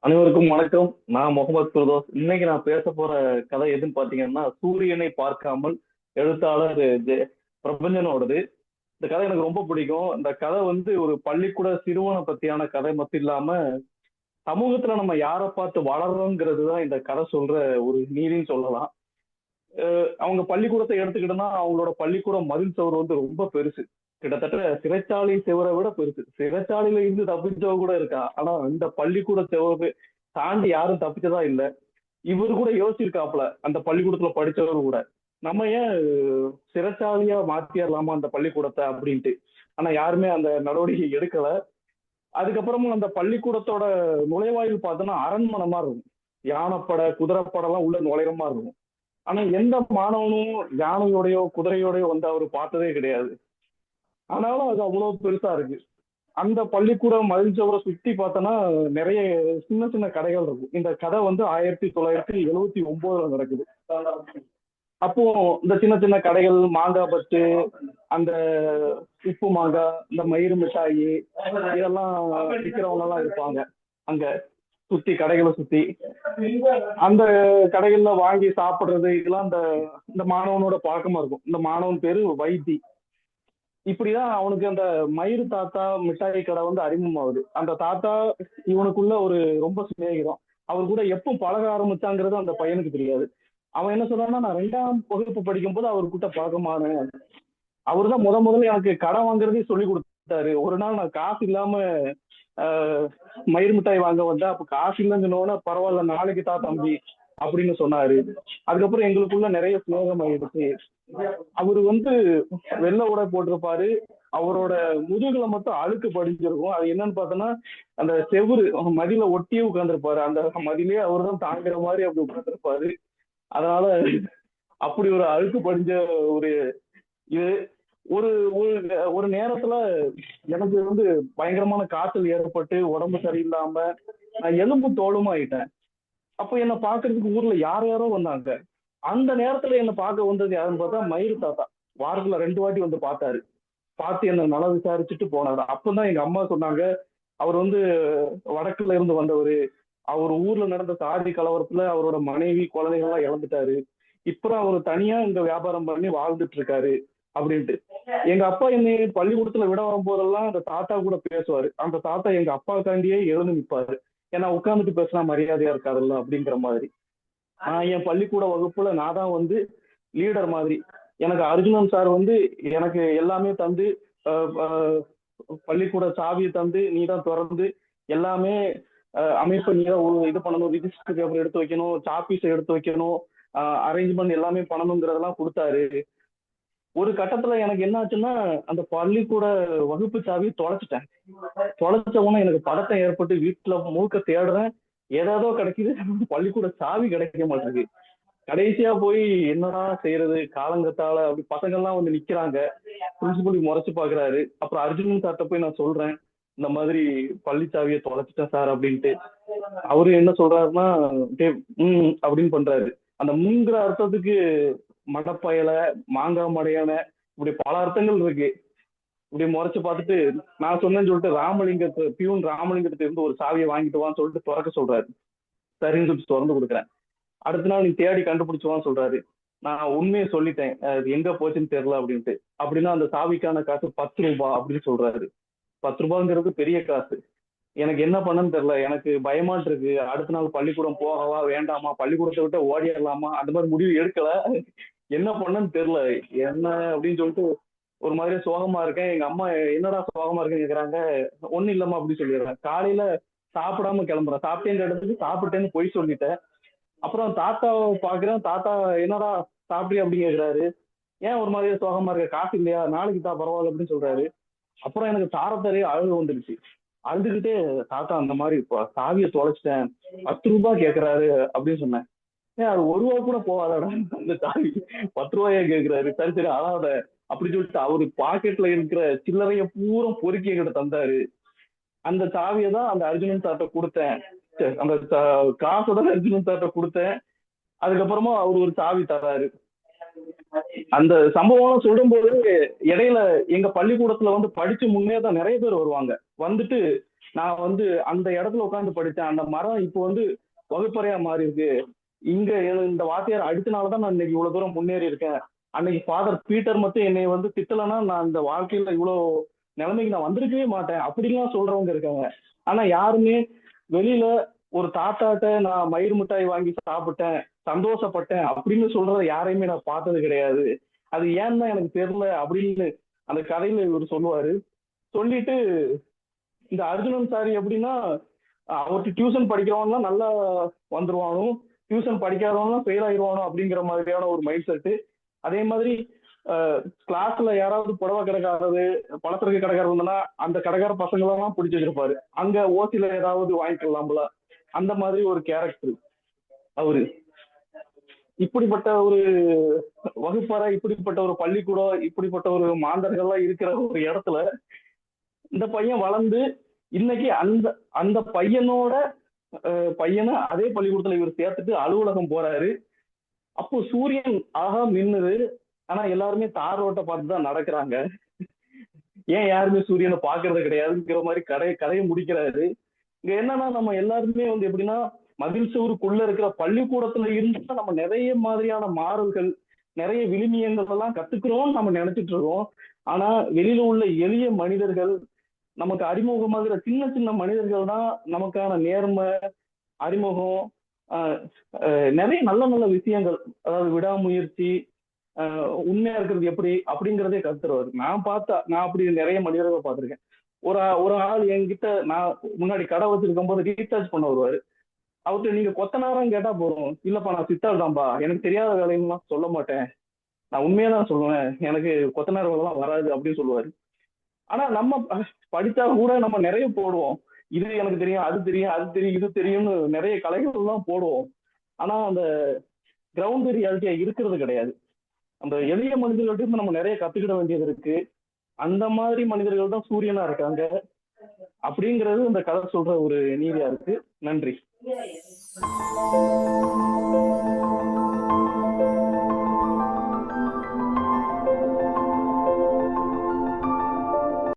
அனைவருக்கும் வணக்கம். நான் முகமது குர்தோஸ். இன்னைக்கு நான் பேச போற கதை எதுன்னு பாத்தீங்கன்னா, சூரியனை பார்க்காமல் எழுத்தாளர் பிரபஞ்சனோடது. இந்த கதை எனக்கு ரொம்ப பிடிக்கும். இந்த கதை வந்து ஒரு பள்ளிக்கூட சிறுவனை பத்தியான கதை மட்டும் இல்லாம, சமூகத்துல நம்ம யாரை பார்த்து வளர்றோங்கிறது தான் இந்த கதை சொல்ற ஒரு நீதின்னு சொல்லலாம். அவங்க பள்ளிக்கூடத்தை எடுத்துக்கிட்டோம்னா, அவங்களோட பள்ளிக்கூட மதில் சுவர் வந்து ரொம்ப பெருசு. கிட்டத்தட்ட சிறைச்சாலை சுவரை விட பெருசு. சிறைச்சாலையில இருந்து தப்பிச்சவ கூட இருக்கா. ஆனா இந்த பள்ளிக்கூட சுவரை தாண்டி யாரும் தப்பிச்சதா இல்ல. இவரு கூட யோசிச்சிருக்காப்ல, அந்த பள்ளிக்கூடத்துல படிச்சவரு கூட. நம்ம ஏன் சிறைச்சாலையா மாத்திரலாமா அந்த பள்ளிக்கூடத்தை அப்படின்ட்டு. ஆனா யாருமே அந்த நடவடிக்கை எடுக்கல. அதுக்கப்புறமும் அந்த பள்ளிக்கூடத்தோட நுழைவாயில் பார்த்தோன்னா அரண்மனை மாதிரி இருக்கும். யானைப்படை, குதிரைப்படை எல்லாம் உள்ள நுழையிற மாதிரி இருக்கும். ஆனா எந்த மாணவனும் யானையோடயோ குதிரையோடயோ வந்து அவர் பார்த்ததே கிடையாது. ஆனாலும் அது அவ்வளவு பெருசா இருக்கு. அந்த பள்ளிக்கூடம் மதில் சுவரை சுத்தி பார்த்தோன்னா நிறைய சின்ன சின்ன கடைகள் இருக்கும். இந்த கதை வந்து 1979 நடக்குது. அப்போ இந்த சின்ன சின்ன கடைகள், மாங்காய் பத்து, அந்த உப்பு மாங்காய், இந்த மயிறு மிட்டாயி, இதெல்லாம் விற்கிறவங்க எல்லாம் இருப்பாங்க அங்க சுத்தி, கடைகளை சுத்தி. அந்த கடைகள்ல வாங்கி சாப்பிடுறது இதெல்லாம் இந்த இந்த மாணவனோட பழக்கமா இருக்கும். இந்த மாணவன் பேரு வைத்தி. இப்படிதான் அவனுக்கு அந்த மயிறு தாத்தா மிட்டாய் கடை வந்து அறிமுகமாகுது. அந்த தாத்தா இவனுக்குள்ள ஒரு ரொம்ப சிநேகிதம். அவர் கூட எப்போ பழக ஆரம்பிச்சாங்கிறது அந்த பையனுக்கு தெரியாது. அவன் என்ன சொல்றான்னா, நான் 2ஆம் வகுப்பு படிக்கும்போது அவர் கிட்ட பழக்கமானேன். அவர் தான் முதல்ல எனக்கு கடன் வாங்குறதே சொல்லி கொடுத்தாரு. ஒரு நாள் நான் காசு இல்லாம ஆஹ், மயிர் மிட்டாய் வாங்க வந்தேன். அப்ப காசு இல்லைன்னு சொன்னோன்னா, பரவாயில்ல நாளைக்கு தா தம்பி அப்படின்னு சொன்னாரு. அதுக்கப்புறம் எங்களுக்குள்ள நிறைய சிநேகம் ஆயிடுச்சு. அவரு வந்து வெள்ளை உடை போட்டிருப்பாரு. அவரோட முதுகுல மட்டும் அழுக்கு படிஞ்சிருக்கும். அது என்னன்னு பார்த்தோன்னா, அந்த செவுரு மதில ஒட்டியே உட்கார்ந்துருப்பாரு. அந்த மதிலே அவர் தான் தாங்குற மாதிரி அப்படி உட்கார்ந்துருப்பாரு. அதனால அப்படி ஒரு அழுக்கு படிஞ்ச ஒரு இது ஒரு ஒரு ஒரு நேரத்துல எனக்கு வந்து பயங்கரமான காய்ச்சல் ஏற்பட்டு உடம்பு சரியில்லாம நான் எலும்பு தோலுமா ஆயிட்டேன். அப்ப என்ன பாக்குறதுக்கு ஊர்ல யார் யாரோ வந்தாங்க. அந்த நேரத்துல என்ன பார்க்க வந்தது யாருன்னு பார்த்தா மயிறு தாத்தா. வாரத்துல 2 வாட்டி வந்து பார்த்தாரு. பார்த்து என்ன நலம் விசாரிச்சுட்டு போனாரு. அப்பதான் எங்க அம்மா சொன்னாங்க, அவர் வந்து வடக்குல இருந்து வந்தவர். அவர் ஊர்ல நடந்த சாதி கலவரத்துல அவரோட மனைவி குழந்தைகள் எல்லாம் இழந்துட்டாரு. இப்ப அவர் தனியா இங்க வியாபாரம் பண்ணி வாழ்ந்துட்டு இருக்காரு அப்படின்ட்டு. எங்க அப்பா என்னை பள்ளிக்கூடத்துல விட வரும்போதெல்லாம் அந்த தாத்தா கூட பேசுவாரு. அந்த தாத்தா எங்க அப்பாவுக்காண்டியே எழுந்து நிற்பாரு. ஏன்னா உட்கார்ந்துட்டு பேசினா மரியாதையா இருக்காதுல்ல அப்படிங்கிற மாதிரி. என் பள்ளிக்கூட வகுப்புல நான் தான் வந்து லீடர் மாதிரி. எனக்கு அர்ஜுனன் சார் வந்து எனக்கு எல்லாமே தந்து அஹ், அஹ், பள்ளிக்கூட சாவியை தந்து நீ தான் திறந்து எல்லாமே அமைப்பை நீ தான் இது பண்ணணும், ரிஜிஸ்டர் பேப்பர் எடுத்து வைக்கணும், சாப்பீஸ் எடுத்து வைக்கணும், அரேஞ்ச்மெண்ட் எல்லாமே பண்ணணுங்கிறதெல்லாம் கொடுத்தாரு. ஒரு கட்டத்துல எனக்கு என்ன ஆச்சுன்னா, அந்த பள்ளிக்கூட வகுப்பு சாவியை தொலைச்சிட்டேன். தொலைச்ச உடனே எனக்கு பதட்டம் ஏற்பட்டு வீட்டுல முழுக்க தேடுறேன். ஏதாவது கிடைக்குது. பள்ளிக்கூட சாவி கிடைக்க மாட்டேங்குது. கடைசியா போய் என்னடா செய்யறது காலங்கத்தால அப்படி பசங்க எல்லாம் வந்து நிக்கிறாங்க. பிரின்சிபல் முறைச்சு பாக்குறாரு. அப்புறம் அர்ஜுனன் சார்ட்ட போய் நான் சொல்றேன், இந்த மாதிரி பள்ளிச்சாவியை தொலைச்சிட்டேன் சார் அப்படின்ட்டு. அவரு என்ன சொல்றாருன்னா, "டேய், அப்படின்னு பண்றாரு. அந்த மூங்கிற அர்த்தத்துக்கு மடப்பயல, மாங்காய் மடையான, இப்படி பல அர்த்தங்கள் இருக்கு. இப்படி முறைச்சு பார்த்துட்டு நான் சொன்னேன்னு சொல்லிட்டு பியூன் ராமலிங்கத்தை இருந்து ஒரு சாவியை வாங்கிட்டு வான்னு சொல்லிட்டு திறக்க சொல்றாரு. சரின்னு சொல்லிட்டு திறந்து கொடுக்குறேன். அடுத்த நாள் நீ தேடி கண்டுபிடிச்சுவான்னு சொல்றாரு. நான் உண்மையை சொல்லிட்டேன், அது எங்க போச்சுன்னு தெரியல அப்படின்ட்டு. அப்படின்னா அந்த சாவிக்கான காசு 10 ரூபாய் அப்படின்னு சொல்றாரு. 10 ரூபாங்கிறது பெரிய காசு. எனக்கு என்ன பண்ணன்னு தெரியல. எனக்கு பயமாட்டு இருக்கு. அடுத்த நாள் பள்ளிக்கூடம் போகவா வேண்டாமா, பள்ளிக்கூடத்தை விட்டு ஓடிடலாமா, அந்த மாதிரி முடிவு எடுக்கல. என்ன பண்ணன்னு தெரியல. என்ன அப்படின்னு சொல்லிட்டு ஒரு மாதிரி சோகமா இருக்கேன். எங்க அம்மா என்னடா சோகமா இருக்குன்னு கேக்குறாங்க. ஒண்ணும் இல்லம்மா அப்படின்னு சொல்லிடுறேன். காலையில சாப்பிடாம கிளம்புறேன். சாப்பிட்டேன்னு இடத்துக்கு சாப்பிட்டேன்னு பொய் சொல்லிட்டேன். அப்புறம் தாத்தாவை பாக்குறேன். தாத்தா என்னடா சாப்பிட்டியா அப்படின்னு கேக்குறாரு. ஏன் ஒரு மாதிரியே சோகமா இருக்க, காசு இல்லையா, நாளைக்கு தான் பரவாயில்ல அப்படின்னு சொல்றாரு. அப்புறம் எனக்கு தாரத்தாரையே அழுகு வந்துருச்சு. அழுதுகிட்டே, தாத்தா அந்த மாதிரி சாவியை தொலைச்சிட்டேன், 10 ரூபாய் கேக்குறாரு அப்படின்னு சொன்னேன். ஏன் அது 1 ரூபா கூட போகாதடா அந்த சாவி, 10 ரூபாயா கேக்குறாரு. சரி சரி அழாத அப்படி சொல்லிட்டு அவரு பாக்கெட்ல இருக்கிற சில்லறைய பூரா பொறுக்கி என்கிட்ட தந்தாரு. அந்த சாவியை தான் அந்த அர்ஜுனன் சார்ட்ட கொடுத்தேன். அந்த காசை தான் அர்ஜுனன் சார்ட்ட கொடுத்தேன். அதுக்கப்புறமா அவர் ஒரு சாவி தராரு. அந்த சம்பவம் சொல்லும்போது இடையில எங்க பள்ளிக்கூடத்துல வந்து படிச்சு முன்னே தான் நிறைய பேர் வருவாங்க. வந்துட்டு நான் வந்து அந்த இடத்துல உட்காந்து படித்தேன். அந்த மரம் இப்போ வந்து வகுப்பறையா மாறி இருக்கு. இங்க இந்த வாத்தியார் அடிச்சனாலதான் நான் இன்னைக்கு இவ்வளவு தூரம் முன்னேறி இருக்கேன். அன்னைக்கு ஃபாதர் பீட்டர் மட்டும் என்னை வந்து திட்டலைன்னா நான் இந்த வாழ்க்கையில இவ்வளவு நிலைமைக்கு நான் வந்திருக்கவே மாட்டேன் அப்படிலாம் சொல்றவங்க இருக்காங்க. ஆனா யாருமே வெளியில ஒரு தாத்தாட்ட நான் மயிர் மிட்டாய் வாங்கி சாப்பிட்டேன், சந்தோஷப்பட்டேன் அப்படின்னு சொல்றத யாரையுமே நான் பார்த்தது கிடையாது. அது ஏன்னு எனக்கு தெரியல அப்படின்னு அந்த கதையில இவர் சொல்லுவாரு. சொல்லிட்டு இந்த அர்ஜுனன் சாரி எப்படின்னா அவருக்கு டியூஷன் படிக்கிறவன்லாம் நல்லா வந்துருவானோ, டியூஷன் படிக்காதவன்லாம் ஃபெயில் ஆயிடுவானோ அப்படிங்கிற மாதிரியான ஒரு மைண்ட் செட்டு. அதே மாதிரி கிளாஸ்ல யாராவது புடவை கடைக்காரரு, பழத்திற்கு கடைக்காரர் இருந்தனா அந்த கடைக்கார பசங்களெல்லாம் பிடிச்சி வச்சிருப்பாரு. அங்க ஓசில ஏதாவது வாங்கிக்கலாம்ல, அந்த மாதிரி ஒரு கேரக்டர் அவரு. இப்படிப்பட்ட ஒரு வகுப்பறை, இப்படிப்பட்ட ஒரு பள்ளிக்கூடம், இப்படிப்பட்ட ஒரு மாந்தர்கள்லாம் இருக்கிற ஒரு இடத்துல இந்த பையன் வளர்ந்து இன்னைக்கு அந்த அந்த பையனோட பையனை அதே பள்ளிக்கூடத்துல இவர் சேர்த்துட்டு அலுவலகம் போறாரு. அப்போ சூரியன் ஆகா மின்னுது. ஆனா எல்லாருமே தார் ரோட்டை பார்த்து தான் நடக்கிறாங்க. ஏன் யாருமே சூரியனை பாக்குறது கிடையாதுங்கிற மாதிரி கதையை முடிக்கிறாரு. இங்க என்னன்னா நம்ம எல்லாருமே வந்து எப்படின்னா மதில் சுவருக்குள்ள இருக்கிற பள்ளிக்கூடத்துல இருந்து நம்ம நிறைய மாதிரியான மாறல்கள், நிறைய விழுமியங்கள் எல்லாம் கத்துக்கிறோம்னு நம்ம நினைச்சிட்டு இருக்கோம். ஆனா வெளியில உள்ள எளிய மனிதர்கள், நமக்கு அறிமுகமாகிற சின்ன சின்ன மனிதர்கள் தான் நமக்கான நேர்மை, அறிமுகம், நிறைய நல்ல நல்ல விஷயங்கள், அதாவது விடாமுயற்சி, உண்மையா இருக்கிறது எப்படி அப்படிங்கிறதே கத்துருவாரு. நான் அப்படி நிறைய மனிதர்களை பார்த்திருக்கேன். ஒரு ஆள் என்கிட்ட, நான் முன்னாடி கடை வச்சிருக்கும் போது ரீசார்ஜ் பண்ண வருவாரு. அவர்கிட்ட நீங்க கொத்தனாரான்னு கேட்டா போறோம், இல்லப்பா நான் சித்தாள் தான்பா, எனக்கு தெரியாத வேலையெல்லாம் சொல்ல மாட்டேன், நான் உண்மையா தான் சொல்லுவேன், எனக்கு கொத்தனார் வேலைலாம் வராது அப்படின்னு சொல்லுவாரு. ஆனா நம்ம படிச்சா கூட நம்ம நிறைய போடுவோம், இது எனக்கு தெரியும், அது தெரியும், அது தெரியும், இது தெரியும்னு நிறைய கலைகள் எல்லாம் போடுவோம். ஆனா அந்த கிரவுண்ட் ரியாலிட்டியா இருக்கிறது கிடையாது. அந்த எளிய மனிதர்கள்ட்ட இருந்து நம்ம நிறைய கத்துக்கிட வேண்டியது இருக்கு. அந்த மாதிரி மனிதர்கள் தான் சூரியனா இருக்காங்க அப்படிங்கிறது இந்த கதை சொல்ற ஒரு நீதியா இருக்கு. நன்றி.